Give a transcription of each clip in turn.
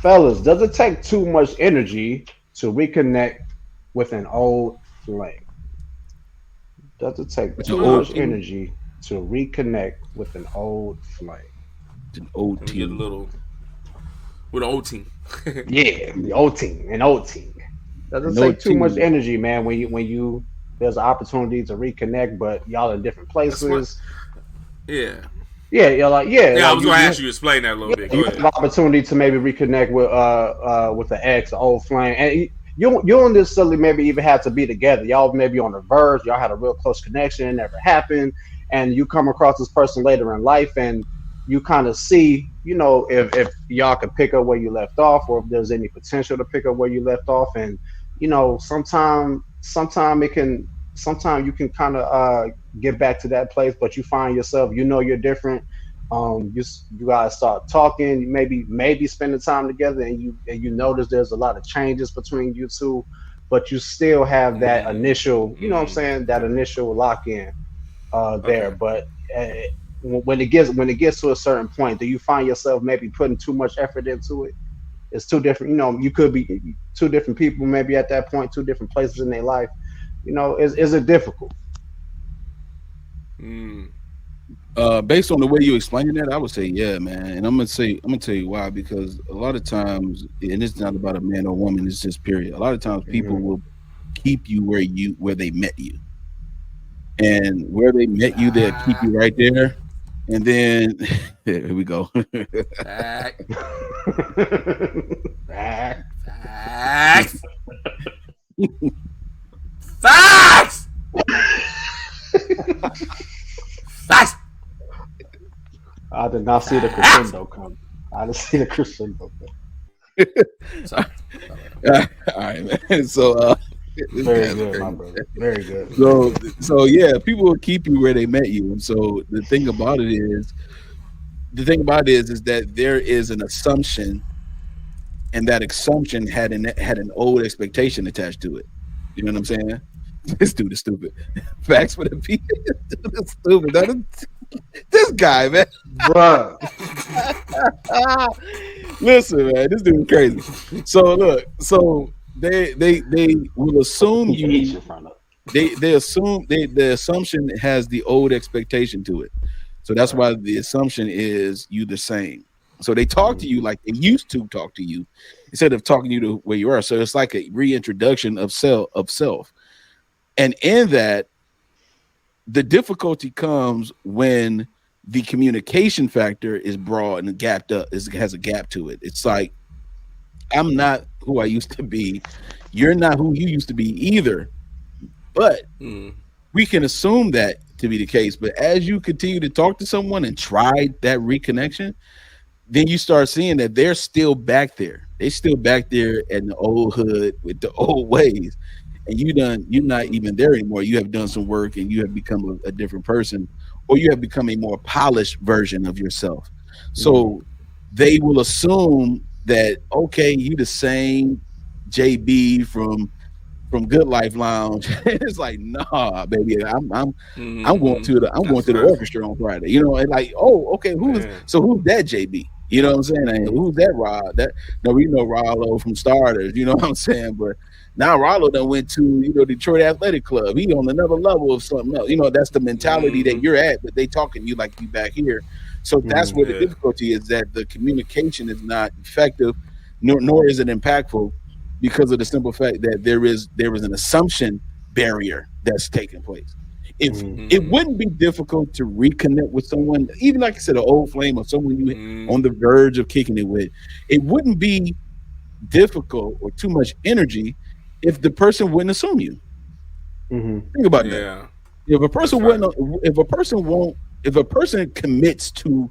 Fellas, does it take too much energy to reconnect with an old flame? Does it take With the too old much Um, team, energy to reconnect with an old flame? an old let me get a team. little with an old team. Yeah, the old team, an old team. Does An it take old too much team. energy, man, when you there's an opportunity to reconnect, but y'all in different That's what. places? Yeah. Yeah, you're Yeah, I like was gonna ask you to explain that a little bit. you Go have ahead. an opportunity to maybe reconnect with the ex, or old flame, and you don't necessarily maybe even have to be together. Y'all maybe on the verge. Y'all had a real close connection, it never happened, and you come across this person later in life, and you kind of see, if y'all can pick up where you left off, or if there's any potential to pick up where you left off, and sometime you can kind of get back to that place, but you find yourself, you're different. You guys start talking, maybe spending time together, and you notice there's a lot of changes between you two, but you still have that initial, you know what I'm saying, that Okay. initial lock in there. Okay. But uh, when it gets to a certain point, do you find yourself maybe putting too much effort into it? It's two different, you could be two different people maybe at that point, two different places in their life. Is it difficult? Mm. Based on the way you explaining that, I would say yeah, man. And I'm gonna tell you why, because a lot of times, and it's not about a man or woman, it's just period. A lot of times people Hmm. will keep you where they met you. And where they met you, they'll keep you right there. And then here we go. Fact. Ah. Facts. Facts. Facts. I did not see the Facts. crescendo come. I didn't see the crescendo come. Sorry. All right, man. So this Very guy's good, my crazy. brother. Very good. So yeah, people will keep you where they met you. And so the thing about it is that there is an assumption, and that assumption had an old expectation attached to it. You know what I'm saying? This dude is stupid. Facts for the people. This dude is stupid. This guy, man. Bruh. Listen, man, this dude is crazy. So look, so they will Put the assume PH you. in front of They assume the assumption has the old expectation to it. So it. that's Right. why the assumption is you the same. So they talk to you Hmm. like they used to talk to you instead of talking to you to where you are. So it's like a reintroduction of self. And in that, the difficulty comes when the communication factor is broad and gapped up, has a gap to it. It's like I'm not who I used to be. You're not who you used to be either. But Mm. we can assume that to be the case. But as you continue to talk to someone and try that reconnection, then you start seeing that they're still back there. They still back there in the old hood with the old ways. And you're not even there anymore. You have done some work and you have become a different person, or you have become a more polished version of yourself. Hmm. So they will assume that okay, you the same JB from Good Life Lounge. It's like, nah, baby, I'm going Mm-hmm. to the I'm going That's to the facts. orchestra on Friday. You know, and like, oh, okay, Yeah. who's that JB? You know what I'm saying? And Hmm. who's that Rod? That no, we know Rollo from Starters. You know what I'm saying? But now Rollo done went to Detroit Athletic Club. He on another level of something else. You know, that's the mentality that Mm-hmm. you're at, but they talking to you like you back here. So that's Hmm. where the Yeah. difficulty is, that the communication is not effective, nor is it impactful, because of the simple fact that there is an assumption barrier that's taking place. If Hmm. it Mm-hmm. wouldn't be difficult to reconnect with someone, even like I said, an old flame or someone you Mm-hmm. on the verge of kicking it with, it wouldn't be difficult or too much energy if the person wouldn't assume you. Hmm. Think about that. Yeah. If a That's person right. wouldn't, if a person won't, if a person commits to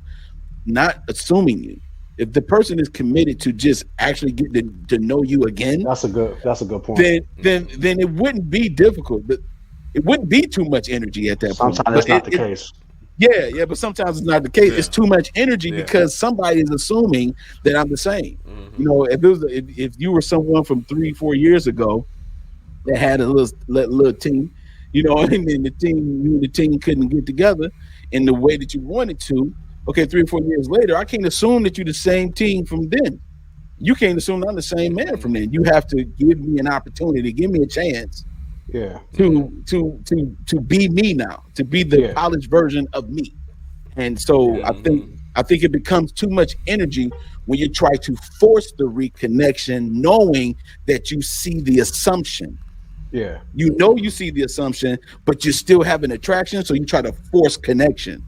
not assuming you, if the person is committed to just actually getting to know you again, That's a good point. then it wouldn't be difficult. But it wouldn't be too much energy at that point. Sometimes But that's not the case. yeah, but sometimes it's not the case. Yeah. It's too much energy Yeah. because somebody is assuming that I'm the same. Mm-hmm. You know, if you were someone from 3-4 years ago that had a little team, and then you and the team couldn't get together in the way that you wanted to. Okay, 3 or 4 years later, I can't assume that you're the same team from then. you can't assume I'm the same man from then. You have to give me an opportunity, give me a chance Yeah. to be me now, to be the Yeah. polished version of me. And so I think it becomes too much energy when you try to force the reconnection, knowing that you see the assumption. Yeah. You know you see the assumption, but you still have an attraction, so you try to force connection.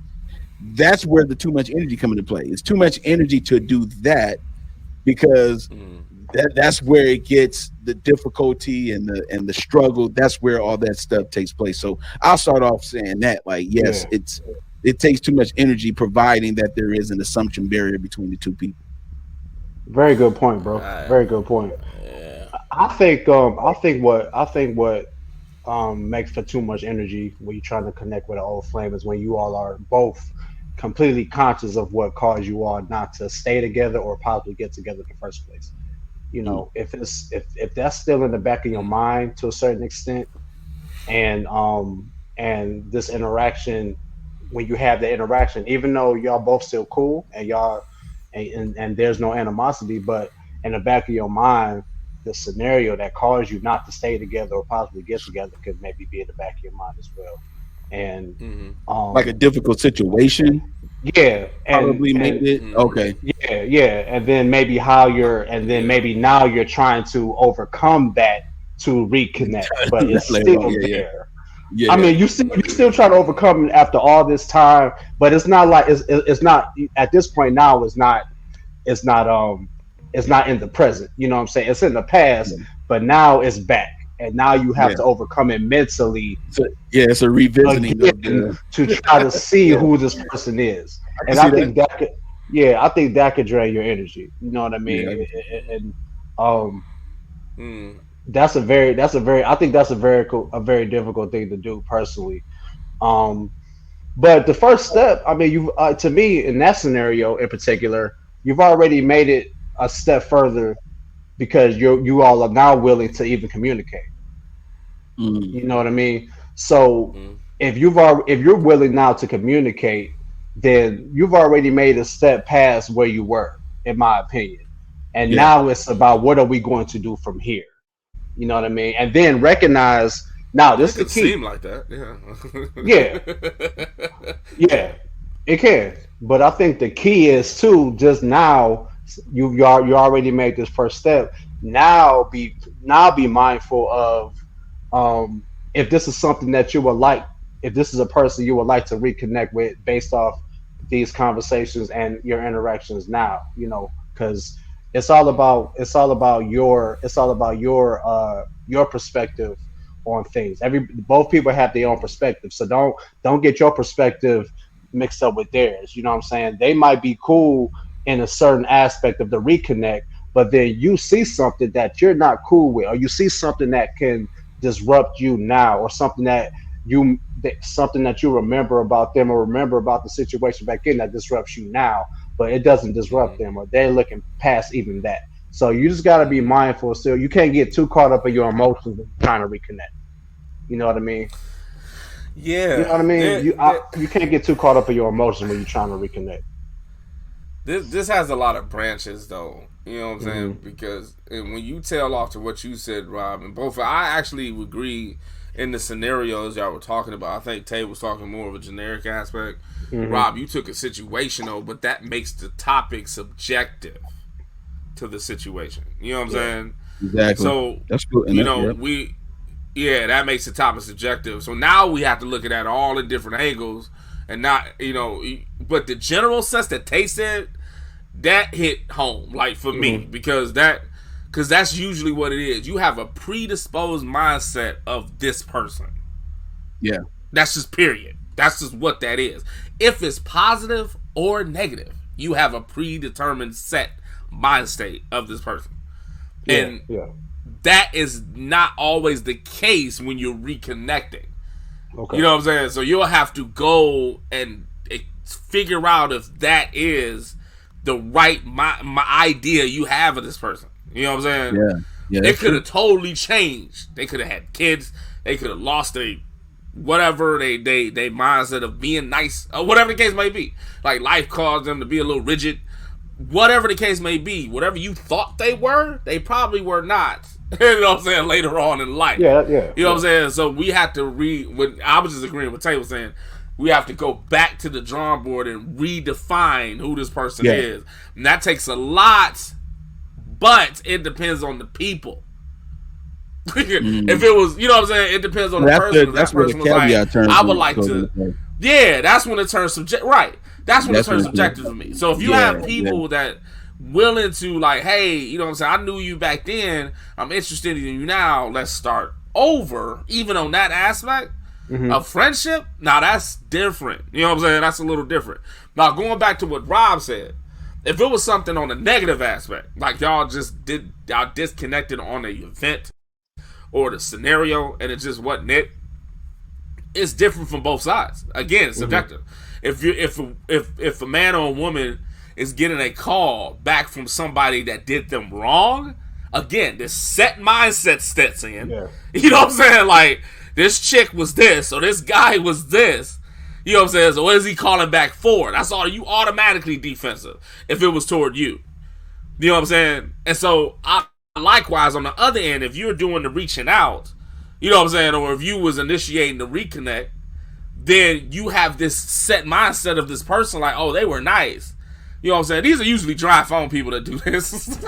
That's where the too much energy come into play. It's too much energy to do that because that's where it gets the difficulty and the struggle. That's where all that stuff takes place. So I'll start off saying that, like, yes, Yeah. it takes too much energy, providing that there is an assumption barrier between the two people. Very good point, bro. I, Very good point. yeah. I think what makes for too much energy when you're trying to connect with an old flame is when you all are both completely conscious of what caused you all not to stay together or possibly get together in the first place. You Mm, know, if that's still in the back of your mind to a certain extent, and this interaction, when you have the interaction, even though y'all both still cool and y'all and there's no animosity, but in the back of your mind, the scenario that caused you not to stay together or possibly get together could maybe be in the back of your mind as well. And like a um difficult situation yeah, probably made and it okay. yeah, and then maybe how you're, and then Yeah. maybe now you're trying to overcome that to reconnect, but it's Later on, still yeah, there. I yeah, mean, you still try to overcome it after all this time, but it's not like it's not at this point now. It's not it's not in the present. You know what I'm saying? It's in the past, yeah, but now it's back, and now you have yeah. to overcome it mentally So yeah, it's a revisiting of again the to try to see yeah. who this person is. I can And I see that. think that could, yeah, I think that could drain your energy. You know what I Yeah, mean? And um, Mm. I think that's a very cool, a very difficult thing to do personally. Um, but the first step, I mean, you to me in that scenario in particular, you've already made it a step further because you all are now willing to even communicate. mm, You know what I mean? So Mm. if you're willing now to communicate, then you've already made a step past where you were, in my opinion. And yeah, now it's about what are we going to do from here? You know what I mean? And then recognize now Yeah, this it is the could seem key. like that. Yeah, Yeah. yeah, it can. But I think the key is too, just now you already made this first step. Now be mindful of if this is something that you would like, if this is a person you would like to reconnect with based off these conversations and your interactions now, you know, because it's all about your perspective on things. Every both people have their own perspective, so don't get your perspective mixed up with theirs. You know what I'm saying? They might be cool in a certain aspect of the reconnect, but then you see something that you're not cool with, or you see something that can disrupt you now, or something that you remember about them or remember about the situation back in that disrupts you now, but it doesn't disrupt them, or they're looking past even that. So you just got to be mindful. Still, you can't get too caught up in your emotions when you're trying to reconnect. You know what I mean? You know Yeah. what I mean? You can't get too caught up in your emotions when you're trying to reconnect. This has a lot of branches though. You know what I'm saying? Hmm. Because when you tail off to what you said, Rob, and both, I actually agree in the scenarios y'all were talking about. I think Tay was talking more of a generic aspect. Hmm. Rob, you took a situational, but that makes the topic subjective to the situation. You know what I'm Yeah. saying? exactly. So, That's cool. And that, yeah, yeah, that makes the topic subjective. So now we have to look at it all in different angles and not, but the general sense that Tay said, that hit home, like for me, Hmm. because that's usually what it is. You have a predisposed mindset of this person. yeah, That's just period. That's just what that is. If it's positive or negative, you have a predetermined set mind state of this person. Yeah. And Yeah. that is not always the case when you're reconnecting. You Okay. know what I'm saying? So you'll have to go and figure out if that is the right my idea you have of this person. You know what I'm saying? yeah, yeah. It That's could true. have totally changed. They could have had kids. They could have lost their whatever they mindset of being nice or whatever the case may be. Like life caused them to be a little rigid. whatever the case may be, whatever you thought they probably were not. You know what I'm saying? Later on in life. Yeah. You know what I'm saying? So we have to I was just agreeing with Tay was saying, we have to go back to the drawing board and redefine who this person is. And that takes a lot, but it depends on the people. If it was, you know what I'm saying? It depends on the person. That's where the caveat turns. I would like to. Yeah, that's when it turns subjective. Right. That's when it turns subjective for me. So if you have people that willing to like, hey, you know what I'm saying? I knew you back then. I'm interested in you now. Let's start over. Even on that aspect of friendship, now that's different. You know what I'm saying? That's a little different. Now going back to what Rob said, if it was something on the negative aspect, like y'all disconnected on the event or the scenario, and it just wasn't it. It's different from both sides. Again, it's subjective. If a man or a woman is getting a call back from somebody that did them wrong, again, this set mindset steps in. Yeah. You know what I'm saying? Like, this chick was this, or this guy was this. You know what I'm saying? So what is he calling back for? That's all. You automatically defensive if it was toward you. You know what I'm saying? And so, likewise, on the other end, if you're doing the reaching out, you know what I'm saying, or if you was initiating the reconnect, then you have this set mindset of this person like, oh, they were nice. You know what I'm saying? These are usually dry phone people that do this.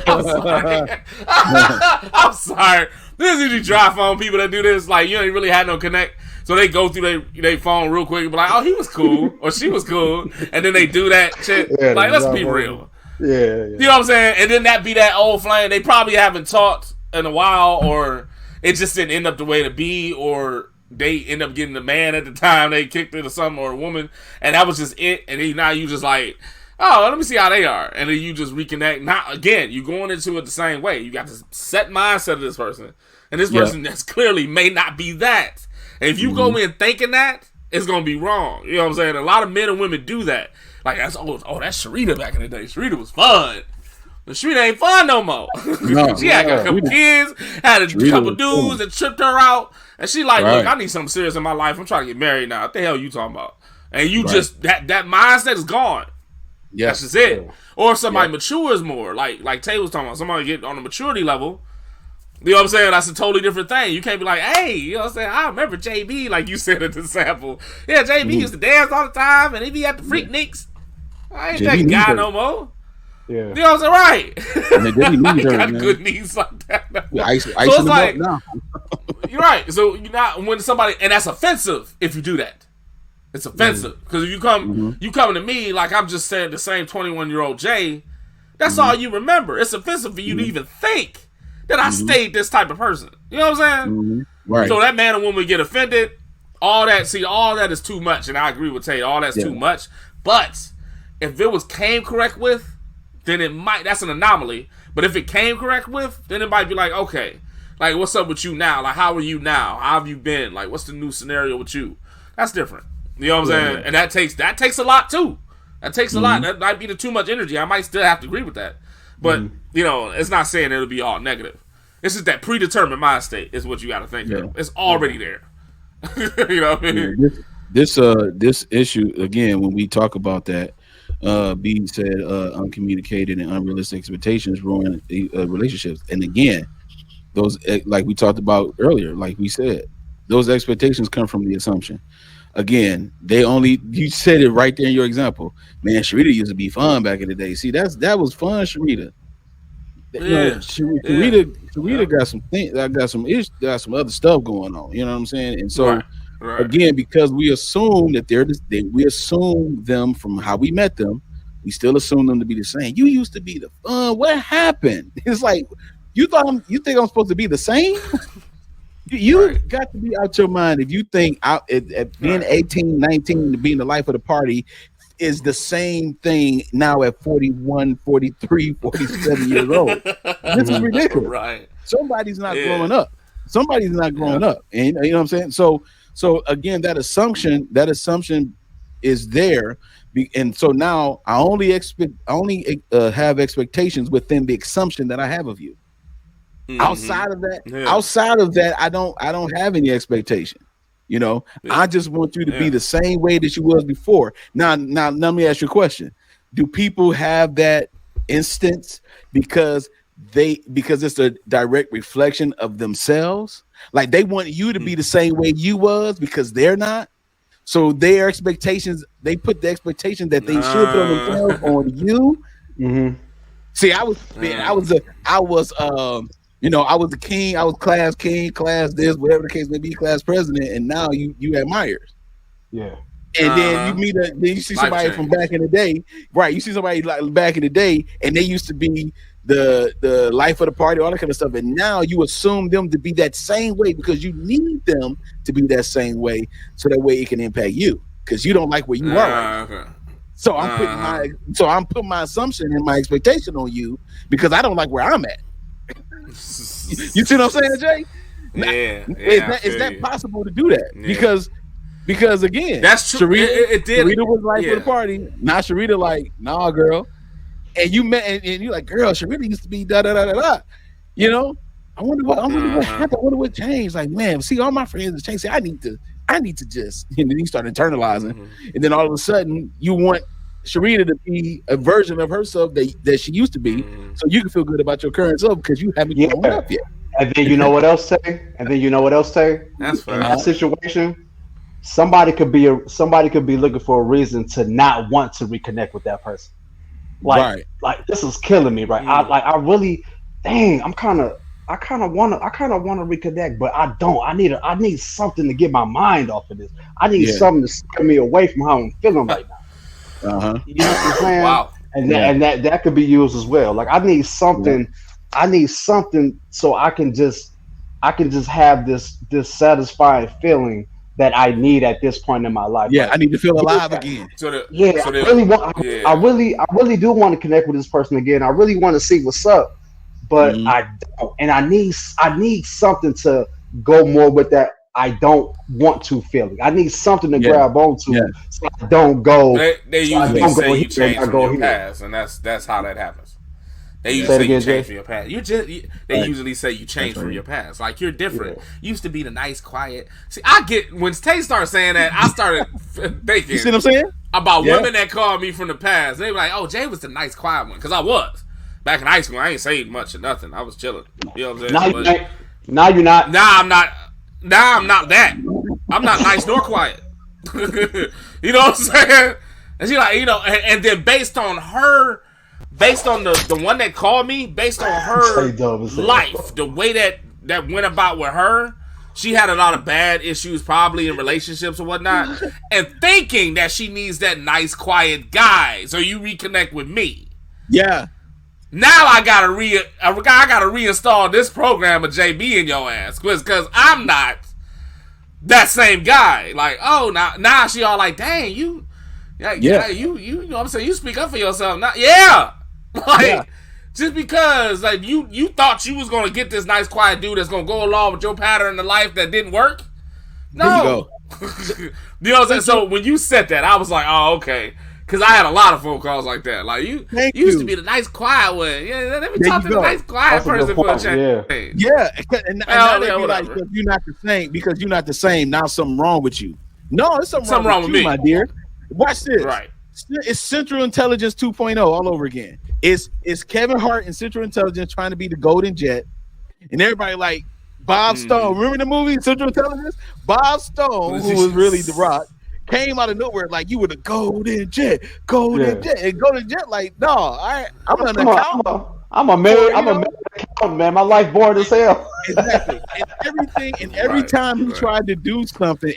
I'm sorry. I'm sorry. These are usually dry phone people that do this. Like, you ain't really had no connect. So they go through their phone real quick and be like, oh, he was cool. Or she was cool. And then they do that shit. Like, let's be real. Yeah. You know what I'm saying? And then that be that old flame. They probably haven't talked in a while, or it just didn't end up the way to be, or they end up getting the man at the time they kicked it or something, or a woman, and that was just it. And then now you just like, oh, let me see how they are, and then you just reconnect. Not again, you going into it the same way. You got the set mindset of this person, and this person that's clearly may not be that. And if you go in thinking that, it's gonna be wrong. You know what I'm saying? A lot of men and women do that. Like, that's that's Sharita back in the day. Sharita was fun. But Sharita ain't fun no more. She had a couple kids, had a couple dudes that tripped her out. And she like, look, I need something serious in my life. I'm trying to get married now. What the hell are you talking about? And you just, that mindset is gone. Yeah. That's just it. Or if somebody matures more, like Tay was talking about, somebody get on the maturity level. You know what I'm saying? That's a totally different thing. You can't be like, hey, you know what I'm saying? I remember JB, like you said at the sample. Yeah, JB used to dance all the time, and he be at the Freakniks. I ain't JB that guy no more. Yeah. You know what I'm saying? Right. I got good knees like that. So it's like, you're right. So you're not, when somebody, and that's offensive if you do that. It's offensive. Because if you coming to me like I'm just saying the same 21-year-old Jay, that's all you remember. It's offensive for you to even think that I stayed this type of person. You know what I'm saying? Right. So that man or woman get offended. All that is too much. And I agree with Tay. All that's too much. But if it came correct with, then it might, that's an anomaly. But if it came correct with, then it might be like, okay, like, what's up with you now? Like, how are you now? How have you been? Like, what's the new scenario with you? That's different. You know what I'm saying? And that takes a lot too. That takes a lot. That might be too much energy. I might still have to agree with that. But, you know, it's not saying it'll be all negative. It's just that predetermined mind state is what you got to think of. It's already there. You know what I mean? This issue, again, when we talk about that, B said uncommunicated and unrealistic expectations ruin relationships. And again, those, like we talked about earlier, like we said, those expectations come from the assumption. Again, you said it right there in your example. Man, Sharita used to be fun back in the day. See, that was fun, Sharita. Sharita got some things. Got some other stuff going on. You know what I'm saying? And so. Right. Again, because we assume that we assume them from how we met them, we still assume them to be the same. You used to be the fun. What happened? It's like you think I'm supposed to be the same? You got to be out your mind if you think at being 18, 19 to being the life of the party is the same thing now at 41, 43, 47 years old. This is ridiculous. Right. Somebody's not growing up. Somebody's not growing up. And you know what I'm saying? So again, that assumption is there, and so now I only have expectations within the assumption that I have of you. Outside of that, I don't have any expectation. You know, I just want you to be the same way that you was before. Now let me ask you a question: do people have that instance because it's a direct reflection of themselves? Like they want you to be the same way you was because they're not. So their expectations, they put the expectation that they should put on themselves on you. Mm-hmm. See, I was I was the king, I was class king, class this, whatever the case may be, class president, and now you at Myers. Yeah. And then then you see somebody from back in the day, right? You see somebody like back in the day, and they used to be the life of the party, all that kind of stuff. And now you assume them to be that same way because you need them to be that same way, so that way it can impact you because you don't like where you are right now. So I'm putting my assumption and my expectation on you because I don't like where I'm at. You see what I'm saying, Jay? Is that possible to do that? Yeah. Because again, that's true. Sharita was like for the party. Now Sharita like, nah, girl. And you met and you're like, girl, Sharita used to be da da da da da. You know, I wonder what happened. I wonder what changed. Like, man, see, all my friends have changed. See, I need to just, and then you start internalizing, and then all of a sudden you want Sharita to be a version of herself that she used to be, so you can feel good about your current self because you haven't grown up yet. And then you know what else, Tay? That's fine. In that situation, somebody could be looking for a reason to not want to reconnect with that person. Like this is killing me, right? I really, dang, I kind of want to reconnect, but I don't. I need something to get my mind off of this. I need something to scare me away from how I'm feeling right now. You know what I'm saying? Wow. And that could be used as well. Like I need something. Yeah. I need something so I can just have this satisfying feeling that I need at this point in my life. Yeah, I need to feel alive again. I really do want to connect with this person again. I really want to see what's up, but I don't, and I need something to go more with that. I don't want to feeling. I need something to grab onto, so I don't go. They usually say you change from your past, and that's how that happens. They usually say you change from your past. They usually say you change from your past. Like you're different. You used to be the nice, quiet. See, I get when Tay started saying that, I started thinking. You see what I'm saying? About women that called me from the past. They were like, "Oh, Jay was the nice, quiet one," because I was back in high school. I ain't saying much or nothing. I was chilling. You know what I'm saying? Now you're not. Now I'm not. Now I'm not that. I'm not nice nor quiet. You know what I'm saying? And she like, and then based on the one that called me, based on her life, the way that went about with her, she had a lot of bad issues probably in relationships or whatnot, and thinking that she needs that nice, quiet guy, so you reconnect with me. Yeah. Now I gotta reinstall this program of JB in your ass because I'm not that same guy. Like, oh, now she all like, dang, you know what I'm saying, you speak up for yourself. Just because like you thought you was gonna get this nice quiet dude that's gonna go along with your pattern of life that didn't work. No, you know what I'm saying. So when you said that, I was like, oh, okay. Because I had a lot of phone calls like that. Like, you used to be the nice, quiet one. Yeah, let me talk to the nice, quiet person for a change. Yeah. And now they be like, you're not the same. Now something wrong with you. No, there's something wrong with you, my dear. Watch this. Right. It's Central Intelligence 2.0 all over again. It's Kevin Hart and Central Intelligence trying to be the Golden Jet. And everybody like, Bob Stone. Remember the movie Central Intelligence? Bob Stone, who was really The Rock, came out of nowhere like you were the Golden Jet, and Golden Jet like, no, I'm an accountant. I'm a accountant, man. My life bored as hell. Exactly. And every time he tried to do something,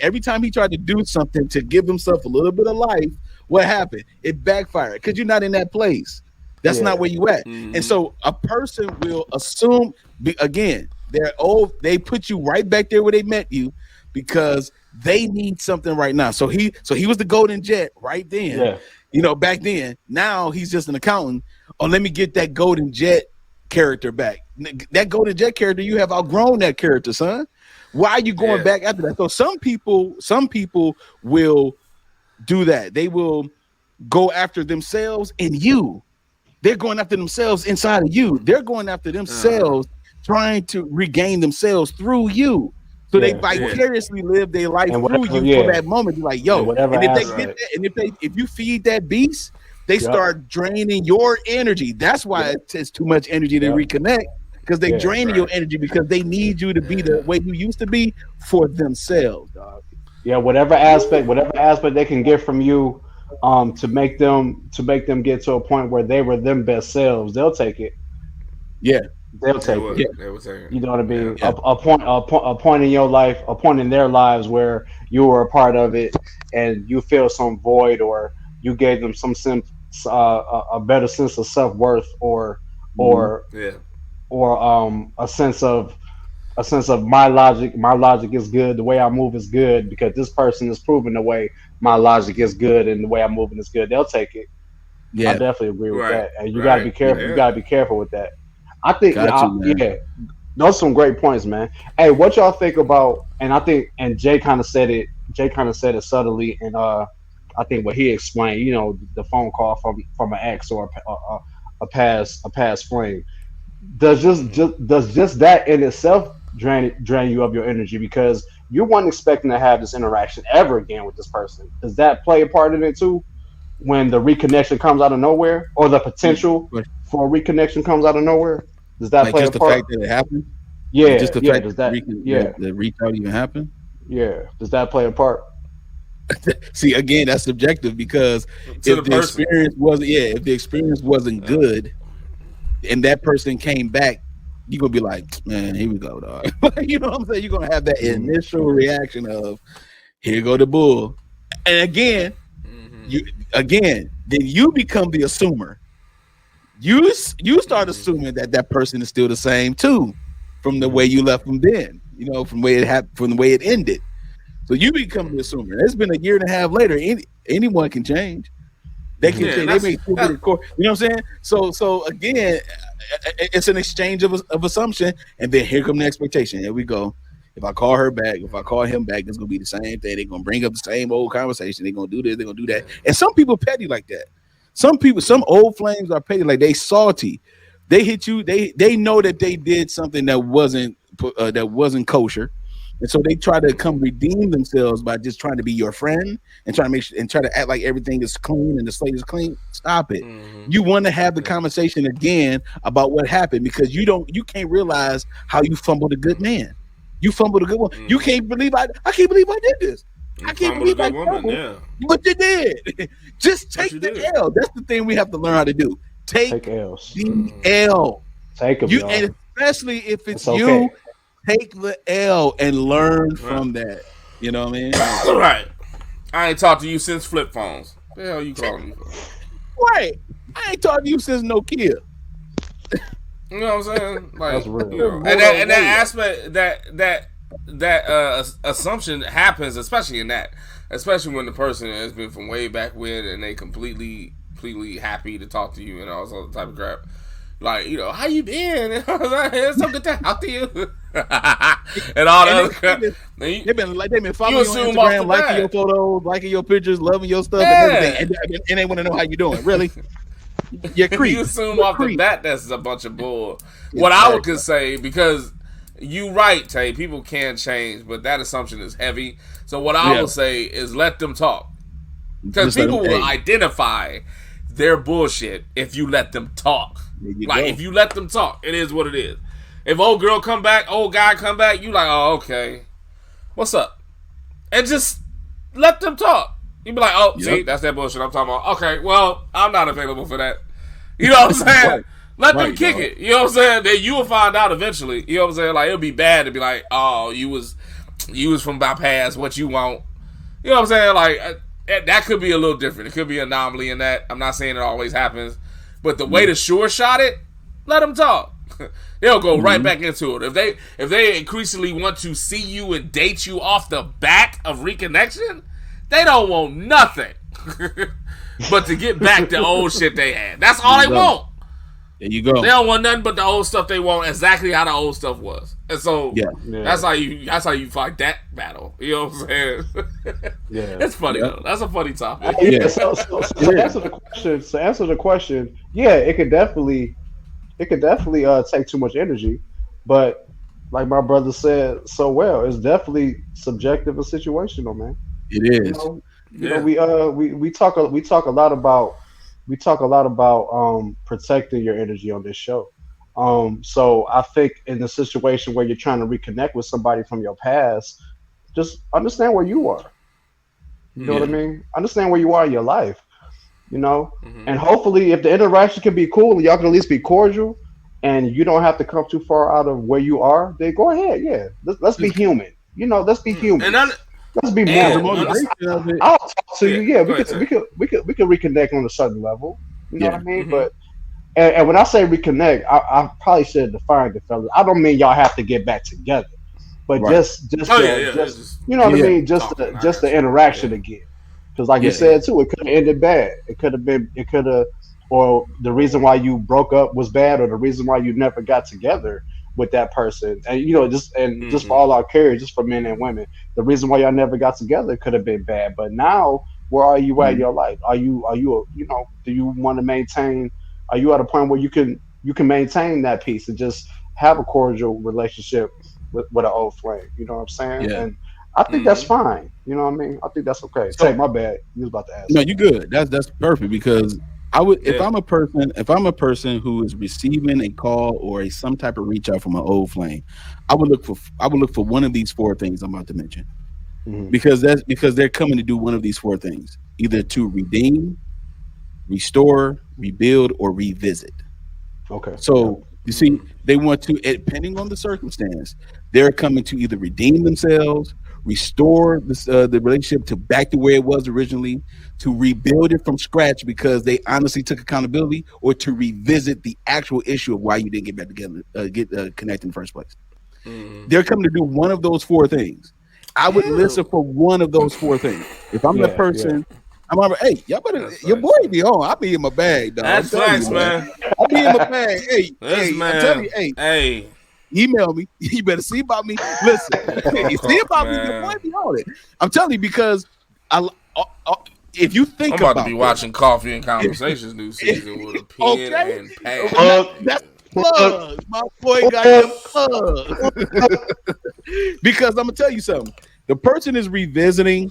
to give himself a little bit of life, what happened? It backfired because you're not in that place. That's not where you at. And so a person will assume, again, they're old. They put you right back there where they met you because they need something right now. So he was the Golden Jet right then. Yeah. Back then. Now he's just an accountant. Oh, let me get that Golden Jet character back. That Golden Jet character, you have outgrown that character, son. Why are you going back after that? So some people will do that. They will go after themselves and you. They're going after themselves inside of you. They're going after themselves, trying to regain themselves through you. So they vicariously live their life through you for that moment. You're like, yo, and if they get that, and if you feed that beast, they Yep. start draining your energy. That's why it takes too much energy to Yep. reconnect, because they Yeah. draining your energy because they need you to be the way you used to be for themselves, dog. Yeah, whatever aspect they can get from you, to make them get to a point where they were them best selves, they'll take it. Yeah, They'll They take it. yeah, would. They would say it. You know what I Yeah. mean? yeah, A point in your life, a point in their lives where you were a part of it, and you feel some void, or you gave them some sense, a better sense of self worth, mhm, or Yeah. a sense of my logic is good, the way I move is good because this person is proving the way my logic is good and the way I'm moving is good. They'll take it. I yeah. definitely agree with Right. that, and you got to Right. be careful. You Yeah. got to be careful with that. I think, Got to, man. yeah, those are some great points, man. Hey, what y'all think about? And I think, and Jay kind of said it. Jay kind of said it subtly, and I think what he explained, the phone call from an ex or a past flame. Does just that in itself drain you of your energy because you weren't expecting to have this interaction ever again with this person? Does that play a part in it too? When the reconnection comes out of nowhere, or the potential But, for a reconnection comes out of nowhere, does that like, play a just the part? fact that it happened, like Yeah, just the yeah. fact Does that that? Yeah, the reach out even happened. yeah. Does that play a part? See, again, that's subjective because To the if the person. experience wasn't, yeah, if the experience wasn't good, and that person came back, you're gonna be like, man, here we go, dog. You know what I'm saying? You're gonna have that Mm, initial reaction of, here go the bull. And again, you then you become the assumer. You start assuming that that person is still the same too, from the way mm, you left them then. From the way it happened, from the way it ended. So you become the assumer. It's been a year and a half later. Anyone can change. They can mm, Yeah. And change. They that's may still be that. the core. You know what I'm saying? So again, it's an exchange of assumption, and then here come the expectation. Here we go. If I call her back, if I call him back, it's gonna be the same thing. They're gonna bring up the same old conversation. They're gonna do this. They're gonna do that. And some people petty like that. Some people, some old flames are petty, like they salty. They hit you. They know that they did something that wasn't kosher, and so they try to come redeem themselves by just trying to be your friend and trying to make sure and try to act like everything is clean and the slate is clean. Stop it. You want to have the conversation again about what happened because you can't realize how you fumbled a good man. You fumbled a good one. You can't believe I can't believe I did this. I You can't fumbled a believe I good woman. fumbled. Yeah. But you did. Just But take you the did. L. That's the thing we have to learn how to do. take Take L's. the L. Take them, You y'all. and especially if it's It's okay. you, take the L and learn Right. from that. You know what I mean? Right. I ain't talked to you since flip phones. The hell you calling me for? Right. I ain't talking to you since Nokia. You know what I'm saying? That's Like, real. and that aspect that assumption happens, especially especially when the person has been from way back when and they completely happy to talk to you and all this other type of crap. Like, how you been? It's so good to talk to you. And all that And other crap. they've been following You you on assume off the Instagram, liking bat. your photos, liking your pictures, loving your stuff and Yeah. everything, and they want to know how you doing. Really? You're creep. You assume You're off the creep. bat that's a bunch of bull. What I would Exactly. could say, because you right, Tay, people can change, but that assumption is heavy. So what I Yeah. would say is let them talk. Because Just let people them- will hey, identify their bullshit if you let them talk. there you Like, go. if you let them talk, it is what it is. If old girl come back, old guy come back, you like, oh, okay. What's up? And just let them talk. You be like, oh, Yep. see, that's that bullshit I'm talking about. Okay, well, I'm not available for that. You know what I'm saying? Right. Let them Right, kick dog. it. You know what I'm saying? Then you will find out eventually. You know what I'm saying? Like, it'll be bad to be like, oh, you was from my past. What you want? You know what I'm saying? Like, that could be a little different. It could be an anomaly in that. I'm not saying it always happens, but the way to sure shot it, let them talk. They'll go right back into it. If they increasingly want to see you and date you off the back of reconnection, they don't want nothing but to get back the old shit they had. That's all they want. There you go. They don't want nothing but the old stuff they want exactly how the old stuff was. And so Yeah. that's how you fight that battle. You know what I'm saying? Yeah. It's funny Yeah. though. That's a funny topic. Yeah. Yeah. So to answer the question, yeah, it could definitely take too much energy, but like my brother said so well, it's definitely subjective and situational, man. It You is. know, Yeah. we talk a lot about we talk a lot about protecting your energy on this show. So I think in the situation where you're trying to reconnect with somebody from your past, just understand where you are. You know what I Yeah. Yeah. mean? Understand where you are in your life, you know? Mm-hmm. And hopefully if the interaction can be cool and y'all can at least be cordial and you don't have to come too far out of where you are, then go ahead. Yeah. Let's be human. Let's be And un- humans. Let's be Because the and moral. under- motivation of it, I'll talk to yeah. you. Yeah, Go ahead, Tay. we could reconnect on a certain level. You know what yeah, I mean? Mm-hmm. But and when I say reconnect, I probably should have defined it, fellas. I don't mean y'all have to get back together, but right. Oh yeah, yeah. It's just just you know what I Yeah, mean, talking. I just got the you. interaction Yeah. again. Because like you yeah, said too, it could have ended bad. It could have, or the reason why you broke up was bad, or the reason why you never got together with that person. And just Mm-hmm. for all our carriers, just for men and women, the reason why y'all never got together could have been bad. But now, where are you at in mhm. your life? Do you want to maintain? Are you at a point where you can maintain that peace and just have a cordial relationship with an old flame? You know what I'm saying? Yeah. And I think that's Mm-hmm. fine. You know what I mean? I think that's okay. So Take my bad. You was about to ask no, something. you good. That's perfect because I would Yeah. if I'm a person who is receiving a call or a some type of reach out from an old flame, I would look for one of these four things I'm about to mention Hmm. because they're coming to do one of these four things, either to redeem, restore, rebuild, or revisit. Okay. Yep. So you see, they want to, depending on the circumstance, they're coming to either redeem themselves, restore the relationship to back to where it was originally, to rebuild it from scratch because they honestly took accountability, or to revisit the actual issue of why you didn't get back together, get connected in the first place. Mm-hmm. They're coming to do one of those four things. I would listen Ew. for one of those four things. If I'm that Yeah. Yeah. person, I'm like, hey, y'all better, That's your boy facts, man. be on. I'll be in my bag, dog. I'm That's telling you, facts, man. man. I'll be in my bag. Hey, This hey, I'm telling you, man. hey, Hey. email me. You better see about me. Listen, you see about me. Your boy Man. be on it. I'm telling you because I, uh, uh, if you I'm think about to be about this, watching Coffee and Conversations new season with a pen okay, and pad. Plug. that's Plug. plugs. My boy got Plug. them plugs. Because I'm gonna tell you something. The person is revisiting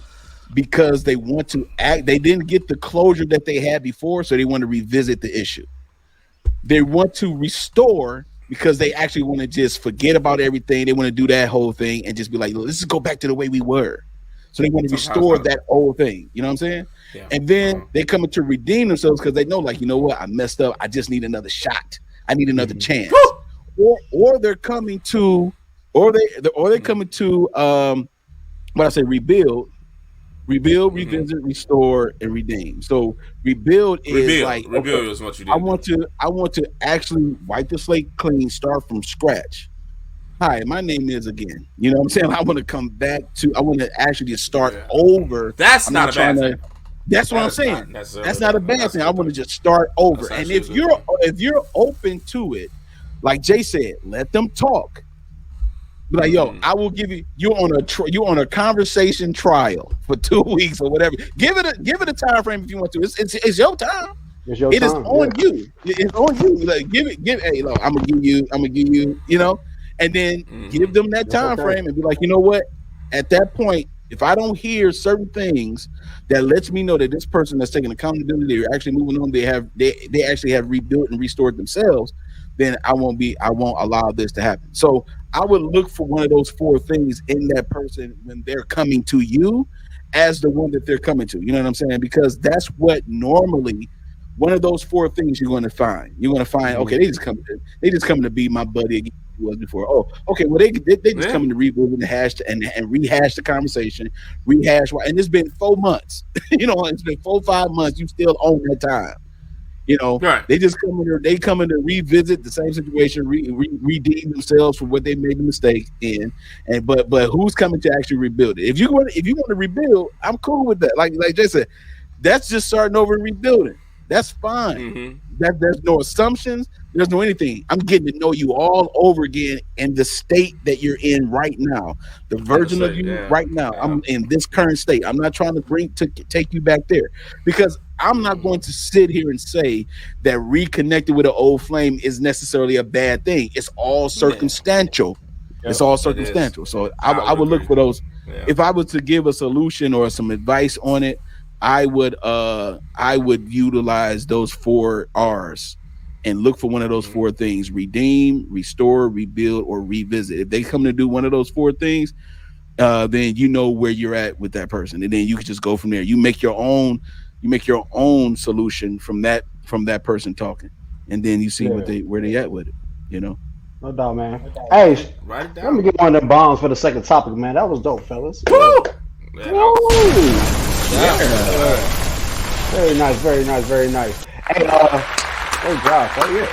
because they want to act. They didn't get the closure that they had before, so they want to revisit the issue. They want to restore because they actually want to just forget about everything. They want to do that whole thing and just be like, let's just go back to the way we were. So they want to Sometimes restore not. that old thing. You know what I'm saying? Yeah. And then they come to redeem themselves because they know, like, you know what, I messed up. I just need another shot. I need another Hmm. chance. Or they're coming to, or they coming to what I say, rebuild, Mm-hmm. revisit, restore, and redeem. So rebuild is Rebuild. like, okay, Rebuild is what you didn't do. I want to actually wipe the slate clean, start from scratch. Hi, my name is again. You know what I'm saying? I want to come back to, I want to actually just start Yeah. over. That's I'm not not a trying bad to, thing. that's what That I'm is not saying. necessarily That's a not a bad thing. bad That's a thing. I good want to thing. just start over. That's And actually a good thing. if you're open to it, like Jay said, let them talk. Be like, yo, Mm-hmm. I will give you, you on a conversation trial for 2 weeks or whatever. Give it a time frame if you want to. It's your time. It's your It is time. on Yeah. you. It's on you. Like, hey, look, I'm gonna give you, and then Mm-hmm. give them that That's time okay. frame and be like, you know what? At that point, if I don't hear certain things that lets me know that this person that's taking accountability, they're actually moving on, they actually have rebuilt and restored themselves, then I won't allow this to happen. So I would look for one of those four things in that person when they're coming to you as the one that they're coming to. You know what I'm saying? Because that's what normally one of those four things you're going to find. You're going to find, Hmm. okay, they just coming to be my buddy again. He was before. Oh, okay. Well, they just Yeah. coming to rebuild and and rehash the conversation, rehash. And it's been 4 months. It's been 4 5 months. You still own that time. Right. They just come in there. They come in to revisit the same situation, redeem themselves for what they made the mistake in. And but who's coming to actually rebuild it? If you want to rebuild, I'm cool with that. Like Jay said, that's just starting over and rebuilding. That's fine. Mm-hmm. There's no assumptions. There's no anything. I'm getting to know you all over again in the state that you're in right now, the In the version of state. you Yeah. right now. Yeah. I'm in this current state. I'm not trying to take you back there because I'm not Mm-hmm. going to sit here and say that reconnected with an old flame is necessarily a bad thing. It's all Yeah. circumstantial. It's Yep. all It is. circumstantial. So I I would would look agree. for those. Yeah. If I was to give a solution or some advice on it, I would utilize those 4 R's and look for one of those 4 things: redeem, restore, rebuild, or revisit. If they come to do one of those 4 things, then you know where you're at with that person, and then you can just go from there. You make your own solution from that person talking, and then you see Yeah, where they at with it. You know. no doubt, man. Hey, Write it let me down. get one of them bombs for the second topic, man. That was dope, fellas. Yeah. Woo! Yeah, that was Woo! Yeah. Yeah. Very nice, very nice, very nice. Hey, great job. Oh yeah.